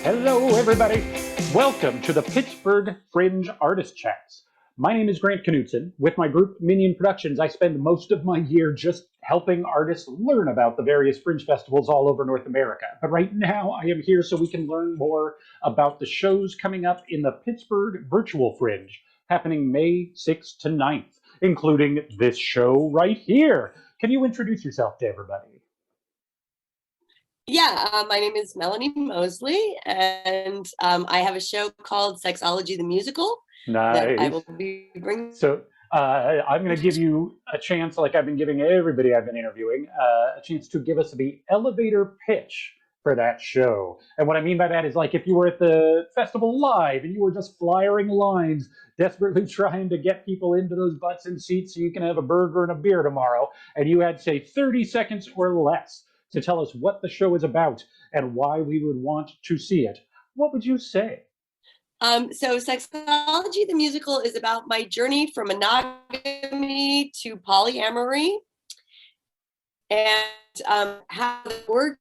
Hello, everybody. Welcome to the Pittsburgh Fringe Artist Chats. My name is Grant Knutson. With my group, Minion Productions, I spend most of my year just helping artists learn about the various fringe festivals all over North America. But right now, I am here so we can learn more about the shows coming up in the Pittsburgh Virtual Fringe, happening May 6th to 9th, including this show right here. Can you introduce yourself to everybody? Yeah, my name is Melanie Moseley, and I have a show called Sexology the Musical that I Nice. will be bringing. So I'm going to give you a chance, like I've been giving everybody I've been interviewing, a chance to give us the elevator pitch for that show. And what I mean by that is, like, if you were at the festival live and you were just flyering lines, desperately trying to get people into those butts and seats so you can have a burger and a beer tomorrow, and you had, say, 30 seconds or less to tell us what the show is about and why we would want to see it, what would you say? So Sexology the Musical is about my journey from monogamy to polyamory and how the word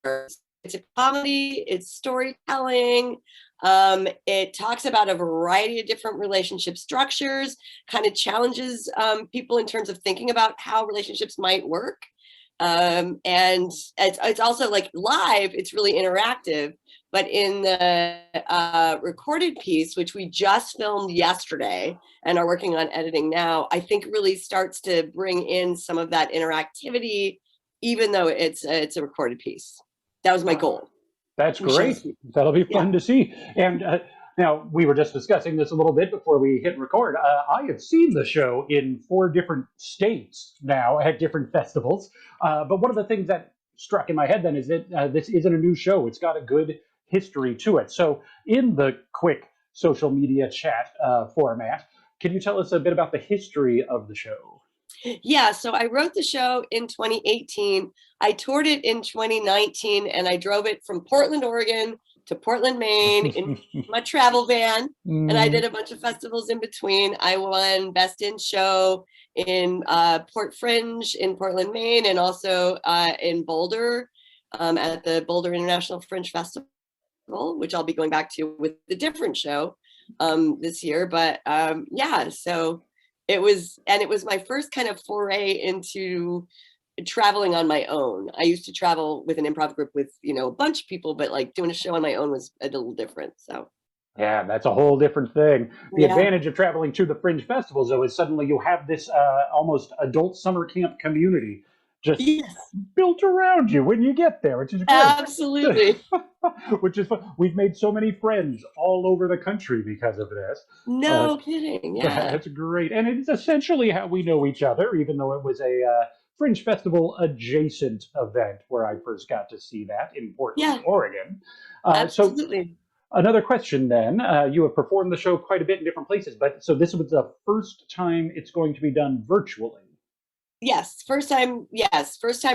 works. It's a comedy, it's storytelling. It talks about a variety of different relationship structures, kind of challenges people in terms of thinking about how relationships might work. And it's also like live, it's really interactive, but in the recorded piece, which we just filmed yesterday and are working on editing now, I think really starts to bring in some of that interactivity, even though it's a recorded piece. That was my goal. That's great. That'll be fun to see. And now, we were just discussing this a little bit before we hit record. I have seen the show in 4 different states now at different festivals. But one of the things that struck in my head then is that this isn't a new show. It's got a good history to it. So in the quick social media chat format, can you tell us a bit about the history of the show? Yeah, so I wrote the show in 2018. I toured it in 2019, and I drove it from Portland, Oregon to Portland, Maine in my travel van. And I did a bunch of festivals in between. I won Best in Show in PortFringe in Portland, Maine, and also in Boulder at the Boulder International Fringe Festival, which I'll be going back to with a different show this year. But yeah, so it was my first kind of foray into traveling on my own. I used to travel with an improv group with, a bunch of people, but like doing a show on my own was a little different. So yeah, that's a whole different thing. The advantage of traveling to the Fringe festivals, though, is suddenly you have this almost adult summer camp community just built around you when you get there, which is great. Absolutely. Which is fun. We've made so many friends all over the country because of this. No kidding. Yeah. That's great. And it's essentially how we know each other, even though it was a Fringe Festival adjacent event where I first got to see that in Portland, Oregon. Absolutely. So another question then, you have performed the show quite a bit in different places, but so this was the first time it's going to be done virtually. Yes, first time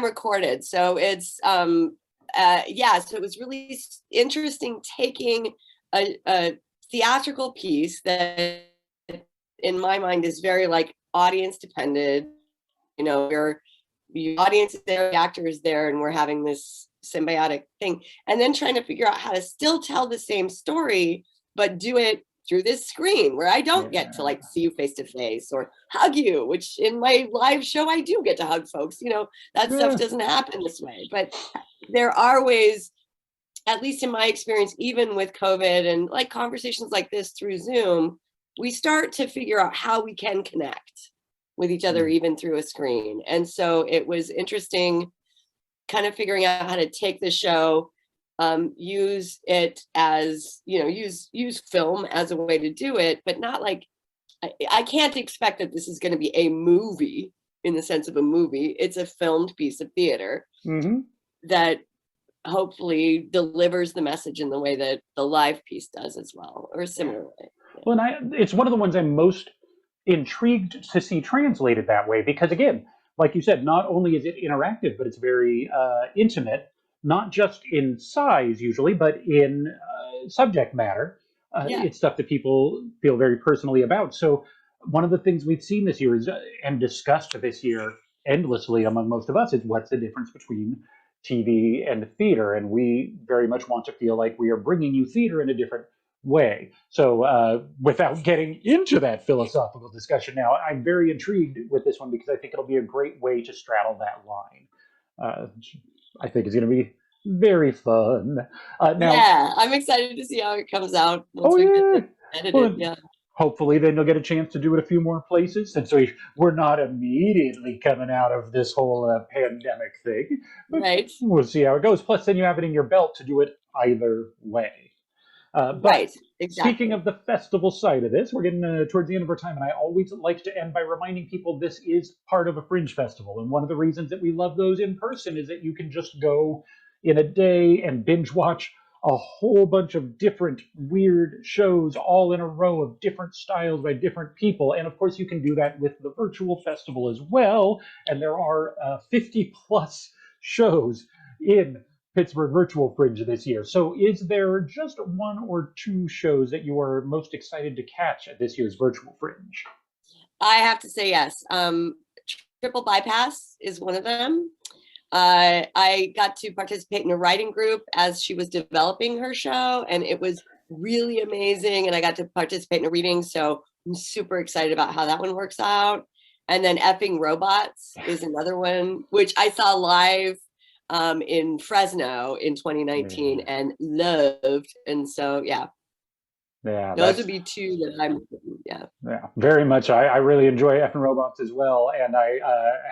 recorded. So it's so it was really interesting taking a theatrical piece that in my mind is very like audience dependent. Your audience is there, the actor is there, and we're having this symbiotic thing, and then trying to figure out how to still tell the same story but do it through this screen where I don't get to like see you face to face or hug you, which in my live show I do get to hug folks. That stuff doesn't happen this way, but there are ways, at least in my experience, even with COVID and like conversations like this through Zoom, we start to figure out how we can connect with each other even through a screen. And so it was interesting kind of figuring out how to take the show, use it as, use film as a way to do it, but not like, I can't expect that this is going to be a movie in the sense of a movie. It's a filmed piece of theater that hopefully delivers the message in the way that the live piece does as well, or similarly. Well, and it's one of the ones I'm most intrigued to see translated that way, because again, like you said, not only is it interactive, but it's very intimate, not just in size usually, but in subject matter. It's stuff that people feel very personally about. So one of the things we've seen this year is, and discussed this year endlessly among most of us, is what's the difference between TV and theater, and we very much want to feel like we are bringing you theater in a different way. So, without getting into that philosophical discussion now, I'm very intrigued with this one because I think it'll be a great way to straddle that line. I think it's going to be very fun. Now, Yeah, I'm excited to see how it comes out once oh we yeah, get it edited. well, Yeah. hopefully then you'll get a chance to do it a few more places, and so we're not immediately coming out of this whole pandemic thing, but Right. we'll see how it goes. Plus, then you have it in your belt to do it either way. But Right. speaking Exactly. of the festival side of this, we're getting towards the end of our time, and I always like to end by reminding people this is part of a Fringe festival. And one of the reasons that we love those in person is that you can just go in a day and binge watch a whole bunch of different weird shows all in a row of different styles by different people. And of course, you can do that with the virtual festival as well. And there are 50 plus shows in Pittsburgh Virtual Fringe this year. So, is there just one or two shows that you are most excited to catch at this year's Virtual Fringe? I have to say yes. Triple Bypass is one of them. I got to participate in a writing group as she was developing her show, and it was really amazing. And I got to participate in a reading, so I'm super excited about how that one works out. And then Effing Robots is another one, which I saw live in Fresno in 2019 and loved. And so, yeah, those would be two that I'm, yeah, very much. I really enjoy F and Robots as well, and I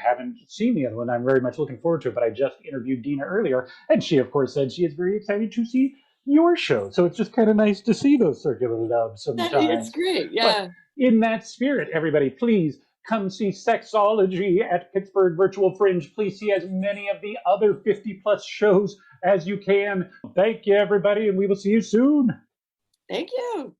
haven't seen the other one. I'm very much looking forward to it. But I just interviewed Dina earlier, and she, of course, said she is very excited to see your show. So it's just kind of nice to see those circular dubs It's sometimes. great. Yeah. But in that spirit, everybody, please come see Sexology at Pittsburgh Virtual Fringe. Please see as many of the other 50 plus shows as you can. Thank you, everybody, and we will see you soon. Thank you.